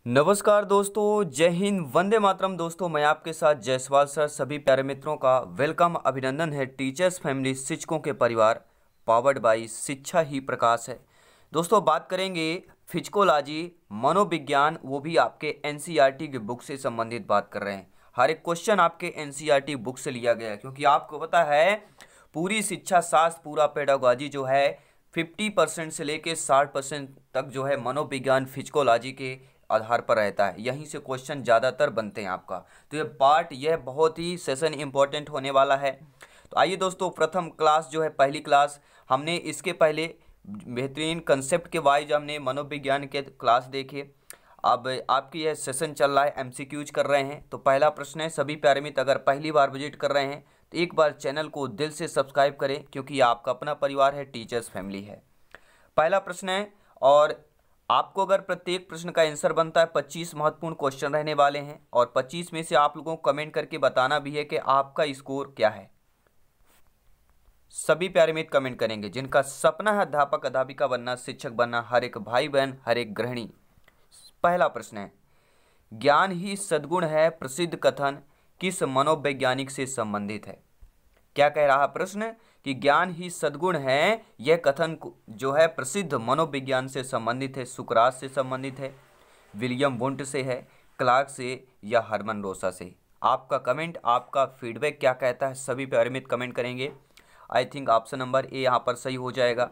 नमस्कार दोस्तों, जय हिंद, वंदे मातरम। दोस्तों मैं आपके साथ जायसवाल सर। सभी प्यारे मित्रों का वेलकम, अभिनंदन है। टीचर्स फैमिली, शिक्षकों के परिवार, पावर्ड बाई शिक्षा ही प्रकाश है। दोस्तों बात करेंगे फिजिकोलॉजी, मनोविज्ञान, वो भी आपके एनसीईआरटी की बुक से संबंधित बात कर रहे हैं। हर एक क्वेश्चन आपके एनसीईआरटी बुक से लिया गया है, क्योंकि आपको पता है पूरी शिक्षा शास्त्र, पूरा पेडागोजी जो है 50% से लेके 60% तक जो है मनोविज्ञान फिजिकोलॉजी के आधार पर रहता है। यहीं से क्वेश्चन ज़्यादातर बनते हैं आपका। तो यह बहुत ही सेशन इंपॉर्टेंट होने वाला है। तो आइए दोस्तों, प्रथम क्लास जो है, पहली क्लास हमने इसके पहले बेहतरीन कंसेप्ट के वाइज हमने मनोविज्ञान के क्लास देखे। अब आपकी यह सेशन चल रहा है, एमसीक्यूज कर रहे हैं। तो पहला प्रश्न है, सभी प्यारे मित्र अगर पहली बार विजिट कर रहे हैं तो एक बार चैनल को दिल से सब्सक्राइब करें, क्योंकि आपका अपना परिवार है, टीचर्स फैमिली है। पहला प्रश्न है, और आपको अगर प्रत्येक प्रश्न का आंसर बनता है, 25 महत्वपूर्ण क्वेश्चन रहने वाले हैं, और 25 में से आप लोगों को कमेंट करके बताना भी है कि आपका स्कोर क्या है। सभी प्यारे मित्र कमेंट करेंगे। जिनका सपना है अध्यापक अध्यापिका बनना, शिक्षक बनना, हर एक भाई बहन, हर एक गृहिणी। पहला प्रश्न है, ज्ञान ही सद्गुण है प्रसिद्ध कथन किस मनोवैज्ञानिक से संबंधित है। क्या कह रहा प्रश्न कि ज्ञान ही सद्गुण है, यह कथन जो है प्रसिद्ध मनोविज्ञान से संबंधित है। सुकरात से संबंधित है, विलियम वुंट से है, क्लार्क से, या हरमन रोसा से। आपका कमेंट, आपका फीडबैक क्या कहता है, सभी प्यारे मित्र कमेंट करेंगे। I think option number A यहाँ पर सही हो जाएगा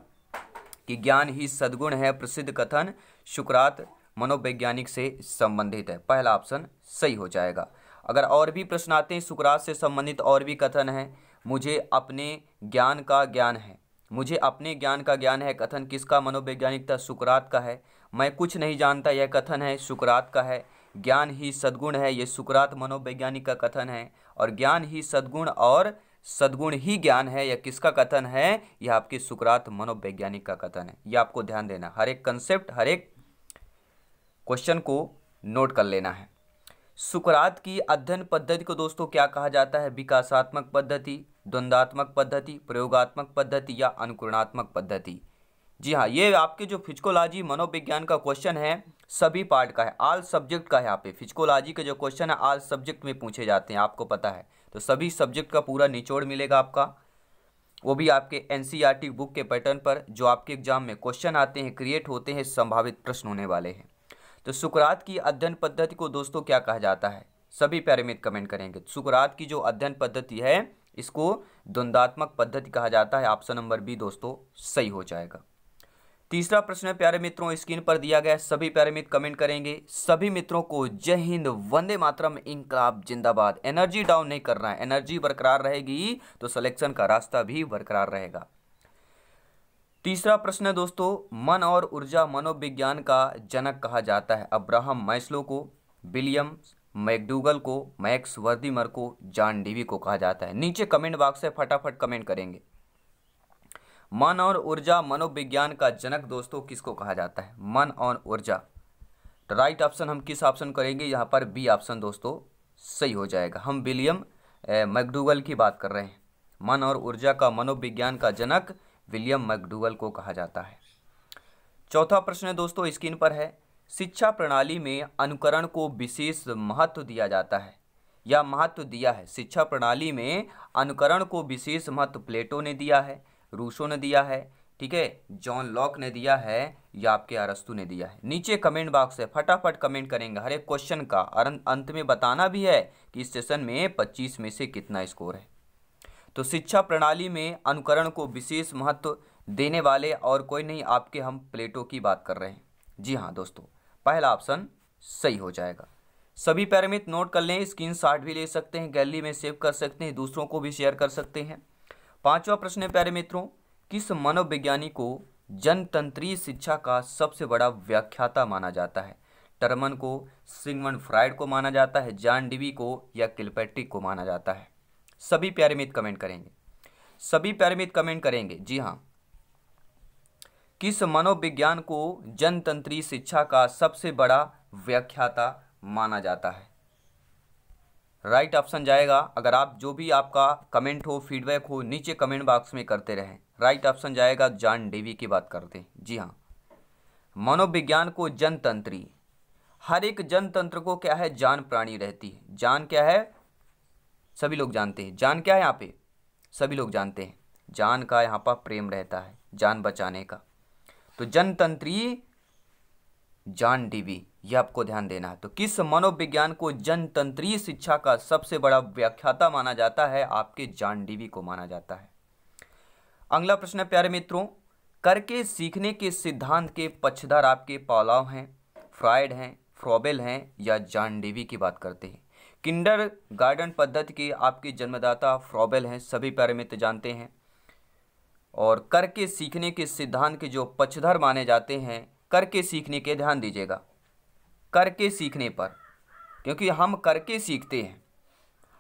कि ज्ञान ही सद्गुण है प्रसिद्ध कथन सुकरात मनोवैज्ञानिक से संबंधित है। पहला ऑप्शन सही हो जाएगा। अगर और भी प्रश्न आते हैं सुकरात से संबंधित, और भी कथन है, मुझे अपने ज्ञान का ज्ञान है, मुझे अपने ज्ञान का ज्ञान है, कथन किसका मनोवैज्ञानिक था, सुकरात का है। मैं कुछ नहीं जानता, यह कथन है सुकरात का है। ज्ञान ही सद्गुण है, यह सुकरात मनोवैज्ञानिक का कथन है। और ज्ञान ही सद्गुण और सद्गुण ही ज्ञान है, यह किसका कथन है, यह आपके सुकरात मनोवैज्ञानिक का कथन है। यह आपको ध्यान देना, हर एक कंसेप्ट, हर एक क्वेश्चन को नोट कर लेना है। सुकरात की अध्ययन पद्धति को दोस्तों क्या कहा जाता है, विकासात्मक पद्धति, द्वंद्वात्मक पद्धति, प्रयोगात्मक पद्धति, या अनुकरणात्मक पद्धति। जी हाँ, ये आपके जो फिजिकोलॉजी मनोविज्ञान का क्वेश्चन है, सभी पार्ट का है, ऑल सब्जेक्ट का है। यहाँ पे फिजिकोलॉजी के जो क्वेश्चन है ऑल सब्जेक्ट में पूछे जाते हैं, आपको पता है। तो सभी सब्जेक्ट का पूरा निचोड़ मिलेगा आपका, वो भी आपके एनसीईआरटी बुक के पैटर्न पर, जो आपके एग्जाम में क्वेश्चन आते हैं, क्रिएट होते हैं, संभावित प्रश्न होने वाले हैं। तो सुकरात की अध्ययन पद्धति को दोस्तों क्या कहा जाता है, सभी प्यारे मित्र कमेंट करेंगे। सुकरात की जो अध्ययन पद्धति है, इसको द्वंद्वात्मक पद्धति कहा जाता है। ऑप्शन नंबर बी दोस्तों सही हो जाएगा। तीसरा प्रश्न है प्यारे मित्रों, स्क्रीन पर दिया गया है, सभी प्यारे मित्र कमेंट करेंगे। सभी मित्रों को जय हिंद, वंदे मातरम, इंकलाब जिंदाबाद। एनर्जी डाउन नहीं करना है, एनर्जी बरकरार रहेगी तो सिलेक्शन का रास्ता भी बरकरार रहेगा। तीसरा प्रश्न है दोस्तों, मन और ऊर्जा मनोविज्ञान का जनक कहा जाता है। अब्राहम मैस्लो को, विलियम मैकडूगल को, मैक्स वर्दीमर को, जॉन डीवी को कहा जाता है। नीचे कमेंट बॉक्स से फटाफट कमेंट करेंगे। मन और ऊर्जा मनोविज्ञान का जनक दोस्तों किसको कहा जाता है, मन और ऊर्जा। तो राइट ऑप्शन हम किस ऑप्शन करेंगे, यहाँ पर बी ऑप्शन दोस्तों सही हो जाएगा। हम विलियम मैकडूगल की बात कर रहे हैं। मन और ऊर्जा का मनोविज्ञान का जनक विलियम मैकडूगल को कहा जाता है। चौथा प्रश्न है दोस्तों, स्क्रीन पर है, शिक्षा प्रणाली में अनुकरण को विशेष महत्व दिया जाता है या महत्व दिया है। शिक्षा प्रणाली में अनुकरण को विशेष महत्व प्लेटो ने दिया है, रूसो ने दिया है, ठीक है, जॉन लॉक ने दिया है, या आपके अरस्तु ने दिया है। नीचे कमेंट बॉक्स है, फटाफट कमेंट करेंगे। हर एक क्वेश्चन का अंत में बताना भी है कि इस सेशन में 25 में से कितना स्कोर है। तो शिक्षा प्रणाली में अनुकरण को विशेष महत्व देने वाले और कोई नहीं, आपके हम प्लेटो की बात कर रहे हैं। जी हाँ दोस्तों, पहला ऑप्शन सही हो जाएगा। सभी पैरामीटर नोट कर लें, स्क्रीनशॉट भी ले सकते हैं, गैलरी में सेव कर सकते हैं, दूसरों को भी शेयर कर सकते हैं। पांचवा प्रश्न है प्यारे मित्रों, किस मनोविज्ञानी को जनतंत्रीय शिक्षा का सबसे बड़ा व्याख्याता माना जाता है। टर्मन को, सिगमंड फ्राइड को माना जाता है, जॉन डीवी को, या किलपैट्रिक को माना जाता है। सभी प्यारे मित्र कमेंट करेंगे, सभी प्यारे मित्र कमेंट करेंगे। जी हाँ, किस मनोविज्ञान को जनतंत्रीय शिक्षा का सबसे बड़ा व्याख्याता माना जाता है। राइट ऑप्शन जाएगा। अगर आप जो भी आपका कमेंट हो, फीडबैक हो, नीचे कमेंट बॉक्स में करते रहें। राइट ऑप्शन जाएगा, जॉन डीवी की बात करते हैं। जी हाँ, मनोविज्ञान को जनतंत्री, हर एक जनतंत्र को क्या है, जान प्राणी रहती है। जान क्या है, सभी लोग जानते हैं। जान क्या है यहाँ पे, सभी लोग जानते हैं। जान का यहाँ पर प्रेम रहता है, जान बचाने का। तो जनतंत्री जान डीवी, यह आपको ध्यान देना है। तो किस मनोविज्ञान को जनतंत्रीय शिक्षा का सबसे बड़ा व्याख्याता माना जाता है, आपके जान डीवी को माना जाता है। अगला प्रश्न है प्यारे मित्रों, करके सीखने के सिद्धांत के पक्षधर आपके पावलोव हैं, फ्रायड हैं, फ्रोबेल हैं या जान डीवी की बात करते हैं। किंडर गार्डन पद्धति के आपके जन्मदाता फ्रोबेल हैं, सभी प्यारे मित्र जानते हैं। और करके सीखने के सिद्धांत के जो पक्षधर माने जाते हैं, करके सीखने के, ध्यान दीजिएगा, करके सीखने पर, क्योंकि हम करके सीखते हैं।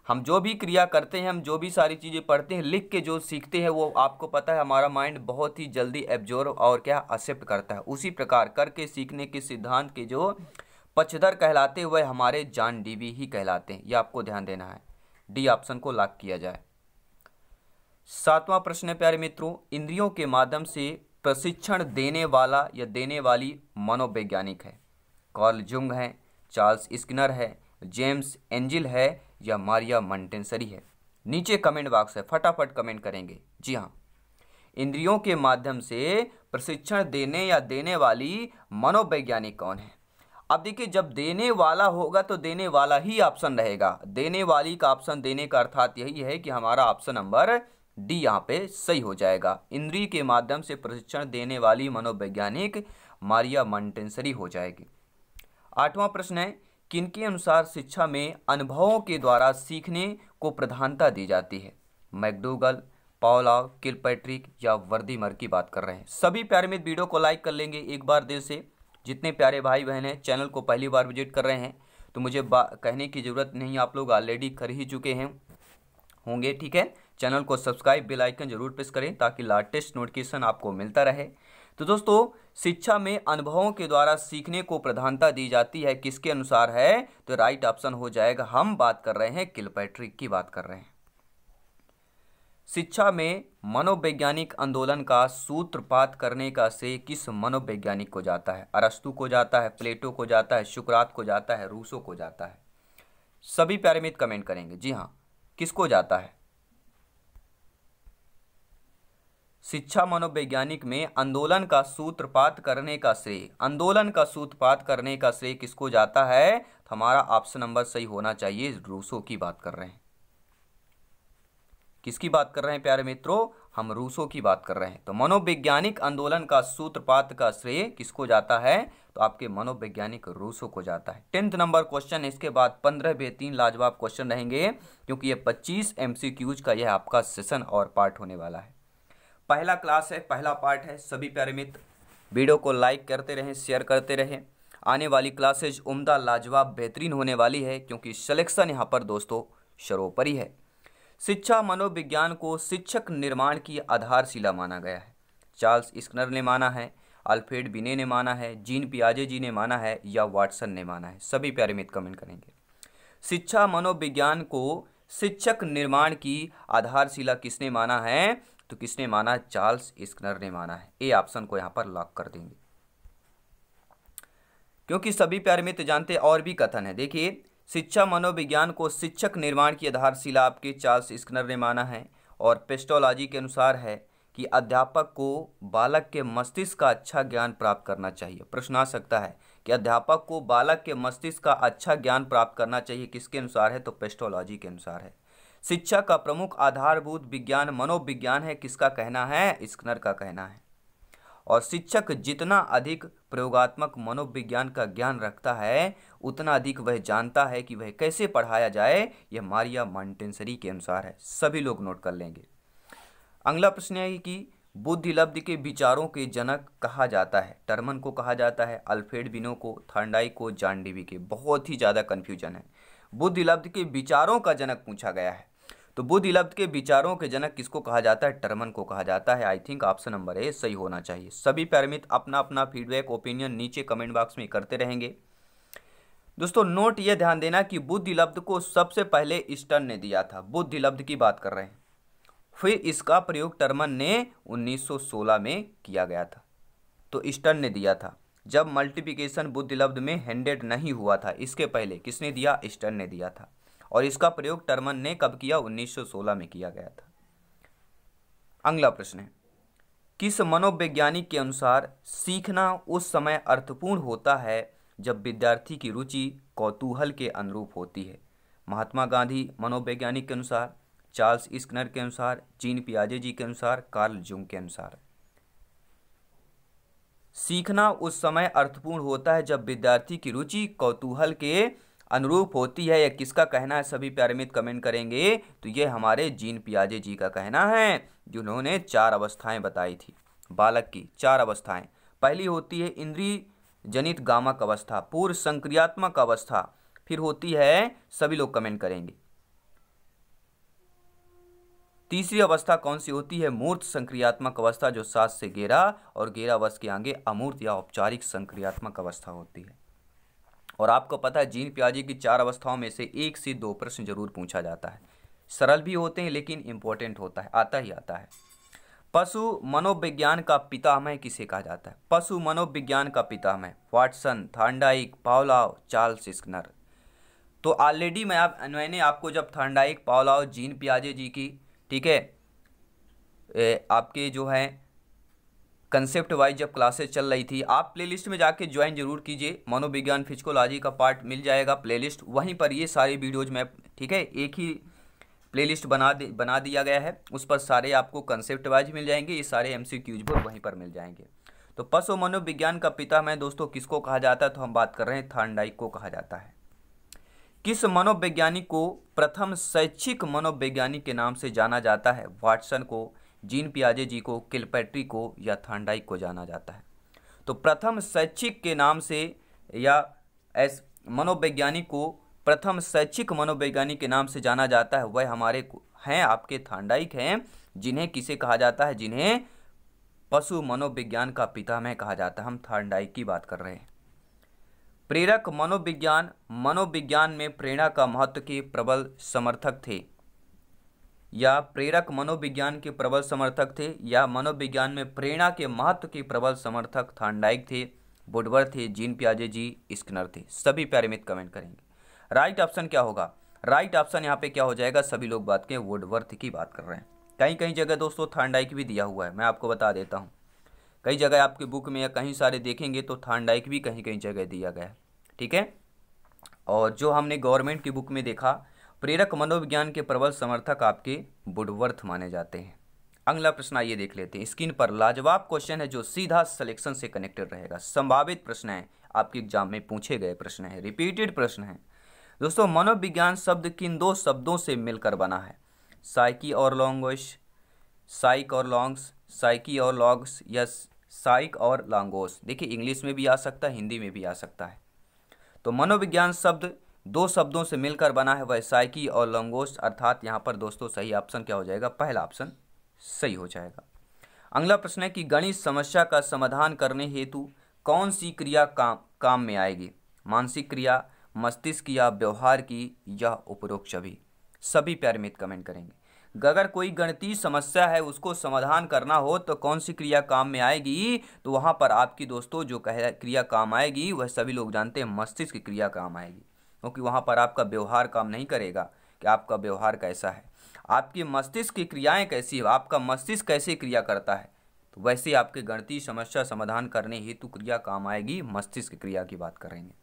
हम जो भी क्रिया करते हैं, हम जो भी सारी चीज़ें पढ़ते हैं, लिख के जो सीखते हैं, वो आपको पता है हमारा माइंड बहुत ही जल्दी एब्जॉर्ब और क्या एक्सेप्ट करता है। उसी प्रकार करके सीखने के सिद्धांत के जो पक्षधर कहलाते हुए हमारे जान डीवी ही कहलाते हैं। ये आपको ध्यान देना है। डी ऑप्शन को लॉक किया जाए। 7वां प्रश्न है प्यारे मित्रों, इंद्रियों के माध्यम से प्रशिक्षण देने वाला या देने वाली मनोवैज्ञानिक है। कार्ल जुंग है, चार्ल्स स्किनर है, जेम्स एंजिल है या मारिया मोंटेसरी है। नीचे कमेंट बॉक्स है, फटाफट कमेंट करेंगे। जी हाँ, इंद्रियों के माध्यम से प्रशिक्षण देने या देने वाली मनोवैज्ञानिक कौन है। अब देखिए, जब देने वाला होगा तो देने वाला ही ऑप्शन रहेगा। देने वाली का ऑप्शन देने का अर्थात यही है कि हमारा ऑप्शन नंबर डी यहाँ पे सही हो जाएगा। इंद्रिय के माध्यम से प्रशिक्षण देने वाली मनोवैज्ञानिक मारिया मोंटेसरी हो जाएगी। 8वां प्रश्न है, किनके अनुसार शिक्षा में अनुभवों के द्वारा सीखने को प्रधानता दी जाती है। मैकडूगल, पावलोव, किलपैट्रिक या वर्दीमर की बात कर रहे हैं। सभी प्यारे मित्र वीडियो को लाइक कर लेंगे एक बार दिल से। जितने प्यारे भाई बहन हैं चैनल को पहली बार विजिट कर रहे हैं तो मुझे कहने की ज़रूरत नहीं, आप लोग ऑलरेडी कर ही चुके हैं होंगे, ठीक है। चैनल को सब्सक्राइब, बेल आइकन जरूर प्रेस करें ताकि लेटेस्ट नोटिफिकेशन आपको मिलता रहे। तो दोस्तों, शिक्षा में अनुभवों के द्वारा सीखने को प्रधानता दी जाती है, किसके अनुसार है, तो राइट ऑप्शन हो जाएगा, हम बात कर रहे हैं किलपैट्रिक की बात कर रहे हैं। शिक्षा में मनोवैज्ञानिक आंदोलन का सूत्रपात करने का श्रेय किस मनोवैज्ञानिक को जाता है। अरस्तु को जाता है, प्लेटो को जाता है, सुकरात को जाता है, रूसो को जाता है। सभी प्यारे मित्र कमेंट करेंगे। जी हाँ, किसको जाता है। शिक्षा मनोवैज्ञानिक में आंदोलन का सूत्रपात करने का श्रेय, आंदोलन का सूत्रपात करने का श्रेय किसको जाता है, तो हमारा ऑप्शन नंबर सही होना चाहिए, रूसो की बात कर रहे हैं। किसकी बात कर रहे हैं प्यारे मित्रों, हम रूसो की बात कर रहे हैं। तो मनोवैज्ञानिक आंदोलन का सूत्रपात का श्रेय किसको जाता है, तो आपके मनोवैज्ञानिक रूसो को जाता है। 10th नंबर क्वेश्चन, इसके बाद 15 बेहतरीन लाजवाब क्वेश्चन रहेंगे, क्योंकि ये 25 MCQs का यह आपका सेशन और पार्ट होने वाला है। पहला क्लास है, पहला पार्ट है। सभी प्यारे मित्र वीडियो को लाइक करते रहें, शेयर करते रहें। आने वाली क्लासेज उम्दा, लाजवाब, बेहतरीन होने वाली है, क्योंकि सिलेक्शन यहाँ पर दोस्तों सर्वोपरि है। शिक्षा मनोविज्ञान को शिक्षक निर्माण की आधारशिला माना गया है। चार्ल्स स्किनर ने माना है, अल्फ्रेड बिने ने माना है, जीन पियाजे जी ने माना है या वाटसन ने माना है। सभी प्यारे मित्र कमेंट करेंगे। शिक्षा मनोविज्ञान को शिक्षक निर्माण की आधारशिला किसने माना है, तो किसने माना, चार्ल्स स्किनर ने माना है। ए ऑप्शन को यहाँ पर लॉक कर देंगे, क्योंकि सभी प्यारे मित्र जानते और भी कथन है। देखिए, शिक्षा मनोविज्ञान को शिक्षक निर्माण की आधारशिला आपके चार्ल्स स्किनर ने माना है, और पेस्टोलॉजी के अनुसार है कि अध्यापक को बालक के मस्तिष्क का अच्छा ज्ञान प्राप्त करना चाहिए। प्रश्न आ सकता है कि अध्यापक को बालक के मस्तिष्क का अच्छा ज्ञान प्राप्त करना चाहिए, किसके अनुसार है, तो पेस्टोलॉजी के अनुसार है। शिक्षा का प्रमुख आधारभूत विज्ञान मनोविज्ञान है, किसका कहना है, स्किनर का कहना है। और शिक्षक जितना अधिक प्रयोगात्मक मनोविज्ञान का ज्ञान रखता है, उतना अधिक वह जानता है कि वह कैसे पढ़ाया जाए, यह मारिया मोंटेसरी के अनुसार है। सभी लोग नोट कर लेंगे। अगला प्रश्न है कि बुद्धिलब्धि के विचारों के जनक कहा जाता है। टर्मन को कहा जाता है, अल्फ्रेड बिनो को, थॉर्नडाइक को, जान डीवी के। बहुत ही ज़्यादा कन्फ्यूजन है। बुद्धिलब्धि के विचारों का जनक पूछा गया है, तो बुद्धिलब्धि के विचारों के जनक किसको कहा जाता है, टर्मन को कहा जाता है। I think option number A सही होना चाहिए। सभी प्यारे मित्र अपना अपना फीडबैक, ओपिनियन नीचे कमेंट बॉक्स में करते रहेंगे। दोस्तों, नोट ये ध्यान देना कि बुद्धिलब्धि को सबसे पहले स्टर्न ने दिया था। बुद्धिलब्धि की बात कर रहे हैं। फिर इसका प्रयोग टर्मन ने 1916 में किया गया था, तो स्टर्न ने दिया था। जब मल्टीप्लिकेशन बुद्धिलब्ध में हैंडेड नहीं हुआ था। इसके पहले किसने दिया? स्टर्न ने दिया था। और इसका प्रयोग टर्मन ने कब किया? 1916 में किया गया था। अगला प्रश्न है, किस मनोवैज्ञानिक के अनुसार सीखना उस समय अर्थपूर्ण होता है जब विद्यार्थी की रुचि कौतूहल के अनुरूप होती है? महात्मा गांधी मनोवैज्ञानिक के अनुसार, चार्ल्स स्किनर के अनुसार, जीन पियाजे जी के अनुसार, कार्ल जुंग के अनुसार। सीखना उस समय अर्थपूर्ण होता है जब विद्यार्थी की रुचि कौतूहल के अनुरूप होती है। यह किसका कहना है? सभी प्यारे मित्र कमेंट करेंगे। तो ये हमारे जीन पियाजे जी का कहना है, जिन्होंने 4 अवस्थाएं बताई थी बालक की। 4 अवस्थाएं। पहली होती है इंद्रिय जनित गामक अवस्था, पूर्व संक्रियात्मक अवस्था, फिर होती है, सभी लोग कमेंट करेंगे, तीसरी अवस्था कौन सी होती है? मूर्त संक्रियात्मक अवस्था, जो 7 से 11 और 11 वर्ष के आगे अमूर्त या औपचारिक संक्रियात्मक अवस्था होती है। और आपको पता है जीन पियाजे की 4 अवस्थाओं में से 1 से 2 प्रश्न जरूर पूछा जाता है। सरल भी होते हैं लेकिन इंपॉर्टेंट होता है, आता ही आता है। पशु मनोविज्ञान का पितामह किसे कहा जाता है? पशु मनोविज्ञान का पितामह Watson, Thorndike, Pavlov, Charles Skinner. तो ऑलरेडी मैंने आपको जब थॉर्नडाइक, पावलोव, जीन पियाजे जी की, ठीक है, आपके जो है कंसेप्ट वाइज जब क्लासेस चल रही थी, आप प्लेलिस्ट में जाके ज्वाइन जरूर कीजिए। मनोविज्ञान फिजिकोलॉजी का पार्ट मिल जाएगा प्लेलिस्ट, वहीं पर ये सारी वीडियोज में, ठीक है, एक ही प्लेलिस्ट बना दिया गया है, उस पर सारे आपको कंसेप्ट वाइज मिल जाएंगे। ये सारे एमसीक्यूज पर वहीं पर मिल जाएंगे। तो पशु मनोविज्ञान का पितामह दोस्तों किसको कहा जाता है? तो हम बात कर रहे हैं थॉर्नडाइक को कहा जाता है। किस मनोवैज्ञानिक को प्रथम शैक्षिक मनोवैज्ञानिक के नाम से जाना जाता है? वाटसन को, जीन पियाजे जी को, किलपैट्री को या थॉर्नडाइक को जाना जाता है? तो प्रथम शैक्षिक के नाम से या मनोवैज्ञानिक को प्रथम शैक्षिक मनोवैज्ञानिक के नाम से जाना जाता है, वह हमारे हैं आपके थॉर्नडाइक हैं, जिन्हें किसे कहा जाता है? जिन्हें पशु मनोविज्ञान का पितामह कहा जाता है। हम थॉर्नडाइक की बात कर रहे हैं। प्रेरक मनोविज्ञान मनोविज्ञान में प्रेरणा का महत्व के प्रबल समर्थक थे, या प्रेरक मनोविज्ञान के प्रबल समर्थक थे, या मनोविज्ञान में प्रेरणा के महत्व के प्रबल समर्थक थॉर्नडाइक थे, वुडवर्थ थे, जीन पियाजे जी, स्किनर थे। सभी प्यारे मित्र कमेंट करेंगे। राइट ऑप्शन क्या होगा? राइट ऑप्शन यहाँ पे क्या हो जाएगा? सभी लोग बात के वुडवर्थ की बात कर रहे हैं। कहीं कहीं जगह दोस्तों थॉर्नडाइक भी दिया हुआ है, मैं आपको बता देता हूँ। कई जगह आपके बुक में या कहीं सारे देखेंगे तो थॉर्नडाइक भी कहीं कहीं जगह दिया गया है, ठीक है। और जो हमने गवर्नमेंट की बुक में देखा, प्रेरक मनोविज्ञान के प्रबल समर्थक आपके वुडवर्थ माने जाते हैं। अगला प्रश्न आइए देख लेते हैं। स्क्रीन पर लाजवाब क्वेश्चन है जो सीधा सिलेक्शन से कनेक्टेड रहेगा। संभावित प्रश्न है, आपके एग्जाम में पूछे गए प्रश्न है, रिपीटेड प्रश्न है। दोस्तों मनोविज्ञान शब्द किन 2 शब्दों से मिलकर बना है? साइकी और लॉन्गोस, साइक और लॉन्ग्स, साइकी और लॉग्स, या साइक और लॉन्गोस। देखिए इंग्लिश में भी आ सकता है, हिंदी में भी आ सकता है। तो मनोविज्ञान शब्द 2 शब्दों से मिलकर बना है, वह साइकी और लॉन्गोस, अर्थात यहाँ पर दोस्तों सही ऑप्शन क्या हो जाएगा? पहला ऑप्शन सही हो जाएगा। अगला प्रश्न है कि गणित समस्या का समाधान करने हेतु कौन सी क्रिया काम में आएगी? मानसिक क्रिया, मस्तिष्क या व्यवहार की, या उपरोक्त सभी? सभी प्यारे मित्र कमेंट करेंगे। अगर कोई गणितीय समस्या है उसको समाधान करना हो तो कौन सी क्रिया काम में आएगी? तो वहाँ पर आपकी दोस्तों जो क्रिया काम आएगी वह सभी लोग जानते हैं मस्तिष्क की क्रिया काम आएगी, क्योंकि वहाँ पर आपका व्यवहार काम नहीं करेगा कि आपका व्यवहार कैसा है, आपकी मस्तिष्क की क्रियाएं कैसी है, आपका मस्तिष्क कैसे क्रिया करता है। तो वैसे आपके गणितीय समस्या समाधान करने हेतु क्रिया काम आएगी, मस्तिष्क क्रिया की बात करेंगे।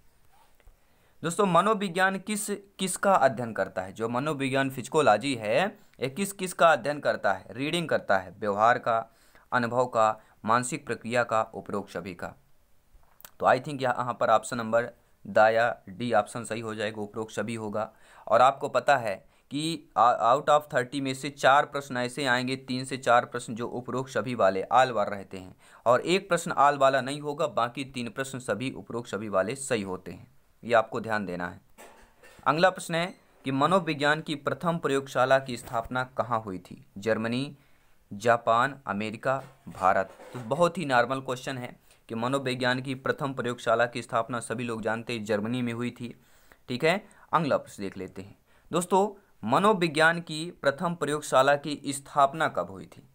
दोस्तों मनोविज्ञान किसका अध्ययन करता है? जो मनोविज्ञान फिजिकोलॉजी है ये किसका अध्ययन करता है? रीडिंग करता है, व्यवहार का, अनुभव का, मानसिक प्रक्रिया का, उपरोक्त सभी का। तो आई थिंक यहाँ पर ऑप्शन नंबर या डी ऑप्शन सही हो जाएगा, उपरोक्त सभी होगा। और आपको पता है कि आउट ऑफ 30 में से 4 प्रश्न ऐसे आएंगे, 3 से 4 प्रश्न जो उपरोक्त सभी वाले आल बार रहते हैं, और 1 प्रश्न आल वाला नहीं होगा, बाकी 3 प्रश्न सभी उपरोक्त सभी वाले सही होते हैं। ये आपको ध्यान देना है। अगला प्रश्न है कि मनोविज्ञान की प्रथम प्रयोगशाला की स्थापना कहाँ हुई थी? Germany, Japan, America, Bharat. तो बहुत ही नॉर्मल क्वेश्चन है कि मनोविज्ञान की प्रथम प्रयोगशाला की स्थापना सभी लोग जानते हैं जर्मनी में हुई थी, ठीक है। अगला प्रश्न देख लेते हैं। दोस्तों मनोविज्ञान की प्रथम प्रयोगशाला की स्थापना कब हुई थी?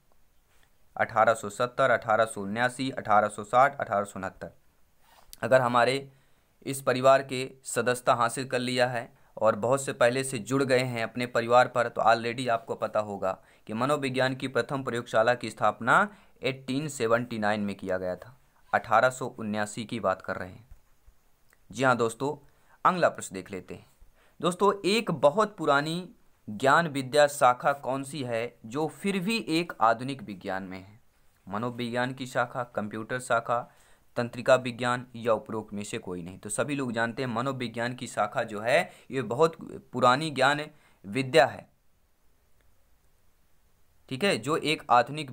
1870, 1879, 1860, 1869। अगर हमारे इस परिवार के सदस्यता हासिल कर लिया है और बहुत से पहले से जुड़ गए हैं अपने परिवार पर, तो ऑलरेडी आपको पता होगा कि मनोविज्ञान की प्रथम प्रयोगशाला की स्थापना 1879 में किया गया था। 1879 की बात कर रहे हैं। जी हाँ दोस्तों, अगला प्रश्न देख लेते हैं। दोस्तों, एक बहुत पुरानी ज्ञान विद्या शाखा कौन सी है जो फिर भी एक आधुनिक विज्ञान में है? मनोविज्ञान की शाखा, कंप्यूटर शाखा, तंत्रिका विज्ञान या उपरोक्त में से कोई नहीं। तो सभी लोग जानते हैं मनोविज्ञान की शाखा जो है ये बहुत पुरानी ज्ञान विद्या है, ठीक है, जो एक आधुनिक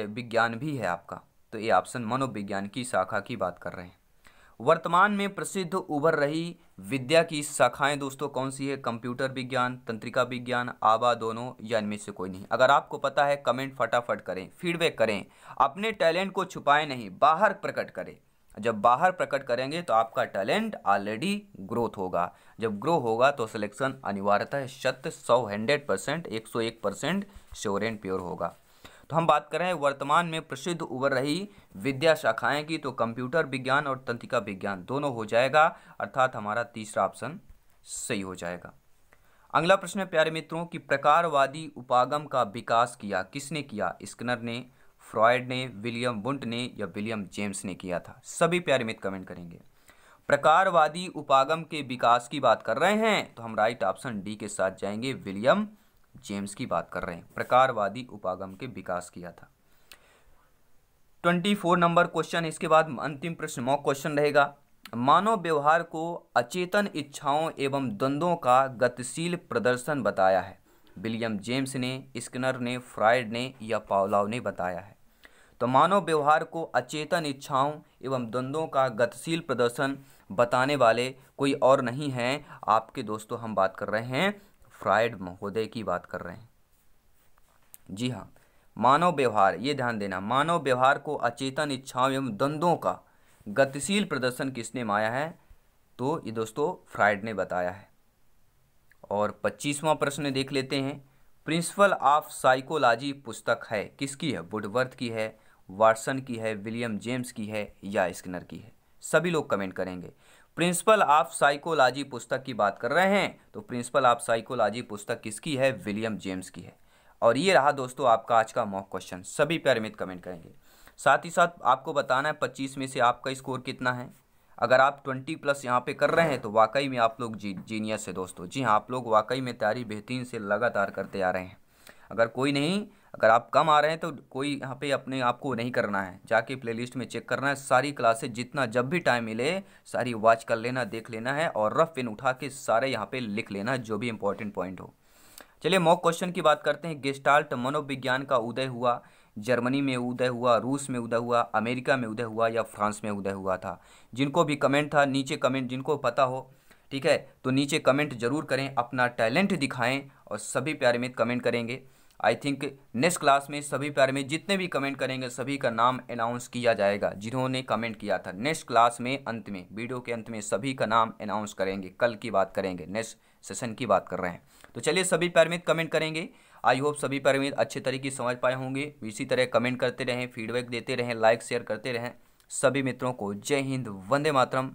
विज्ञान भी है आपका। तो ये ऑप्शन मनोविज्ञान की शाखा की बात कर रहे हैं। वर्तमान में प्रसिद्ध उभर रही विद्या की शाखाएं दोस्तों कौन सी है? कंप्यूटर विज्ञान, तंत्रिका विज्ञान, आबा दोनों या इनमें से कोई नहीं। अगर आपको पता है कमेंट फटाफट करें, फीडबैक करें, अपने टैलेंट को छुपाएं नहीं, बाहर प्रकट करें। जब बाहर प्रकट करेंगे तो आपका टैलेंट ऑलरेडी ग्रोथ होगा। जब ग्रो होगा तो सिलेक्शन अनिवार्यतः 100% 101% श्योर एंड प्योर होगा। तो हम बात कर रहे हैं वर्तमान में प्रसिद्ध उभर रही विद्या शाखाएं की, तो कंप्यूटर विज्ञान और तंत्रिका विज्ञान दोनों हो जाएगा, अर्थात हमारा तीसरा ऑप्शन सही हो जाएगा। अगला प्रश्न है प्यारे मित्रों कि प्रकारवादी उपागम का विकास किया किसने किया? स्किनर ने, फ्रॉयड ने, विलियम वुंट ने या विलियम जेम्स ने किया था? सभी प्यारे मित्र कमेंट करेंगे। प्रकारवादी उपागम के विकास की बात कर रहे हैं तो हम राइट ऑप्शन डी के साथ जाएंगे, विलियम जेम्स की बात कर रहे हैं। प्रकारवादी उपागम के विकास किया था। 24 नंबर क्वेश्चन, इसके बाद अंतिम प्रश्न मॉक क्वेश्चन रहेगा। मानव व्यवहार को अचेतन इच्छाओं एवं द्वंद्वों का गतिशील प्रदर्शन बताया है। विलियम जेम्स ने, स्किनर ने, फ्रॉयड ने या पावलोव ने बताया है। तो मानव व्यवहार को अचेतन इच्छाओं एवं द्वंद्वों का गतिशील प्रदर्शन बताने वाले कोई और नहीं हैं आपके दोस्तों, हम बात कर रहे हैं फ्रॉयड महोदय की बात कर रहे हैं। जी हाँ, मानव व्यवहार, ये ध्यान देना, मानव व्यवहार को अचेतन इच्छाओं एवं द्वंद्वों का गतिशील प्रदर्शन किसने माया है? तो ये दोस्तों फ्रॉयड ने बताया है। और 25वां प्रश्न देख लेते हैं। प्रिंसिपल ऑफ साइकोलॉजी पुस्तक है किसकी है? वुडवर्थ की है, वाटसन की है, विलियम जेम्स की है या स्किनर की है? सभी लोग कमेंट करेंगे। प्रिंसिपल ऑफ साइकोलॉजी पुस्तक की बात कर रहे हैं तो प्रिंसिपल ऑफ साइकोलॉजी पुस्तक किसकी है? विलियम जेम्स की है। और ये रहा दोस्तों आपका आज का मॉक क्वेश्चन। सभी प्यारे मित्र कमेंट करेंगे। साथ ही साथ आपको बताना है 25 में से आपका स्कोर कितना है। अगर आप 20+ यहाँ पे कर रहे हैं तो वाकई में आप लोग जीनियस है दोस्तों। जी हाँ, आप लोग वाकई में तैयारी बेहतरीन से लगातार करते आ रहे हैं। अगर कोई नहीं, अगर आप कम आ रहे हैं तो कोई यहाँ पे अपने आप को नहीं करना है, जाके प्लेलिस्ट में चेक करना है। सारी क्लासेज जितना जब भी टाइम मिले सारी वॉच कर लेना, देख लेना है और रफ पेन उठा के सारे यहाँ पे लिख लेना जो भी इंपॉर्टेंट पॉइंट हो। चलिए मॉक क्वेश्चन की बात करते हैं। गेस्टाल्ट मनोविज्ञान का उदय हुआ जर्मनी में उदय हुआ, रूस में उदय हुआ, अमेरिका में उदय हुआ या फ्रांस में उदय हुआ था? जिनको भी कमेंट था नीचे कमेंट, जिनको पता हो ठीक है तो नीचे कमेंट जरूर करें, अपना टैलेंट दिखाएं और सभी प्यारे मित्र कमेंट करेंगे। आई थिंक नेक्स्ट क्लास में सभी प्यारे में जितने भी कमेंट करेंगे सभी का नाम अनाउंस किया जाएगा जिन्होंने कमेंट किया था। नेक्स्ट क्लास में अंत में, वीडियो के अंत में सभी का नाम अनाउंस करेंगे। कल की बात करेंगे, नेक्स्ट सेशन की बात कर रहे हैं। तो चलिए सभी प्यारे मित्र कमेंट करेंगे। आई होप सभी प्यारे मित्र अच्छे तरीके से समझ पाए होंगे। इसी तरह कमेंट करते रहें, फीडबैक देते रहें, लाइक शेयर करते रहें। सभी मित्रों को जय हिंद, वंदे मातरम।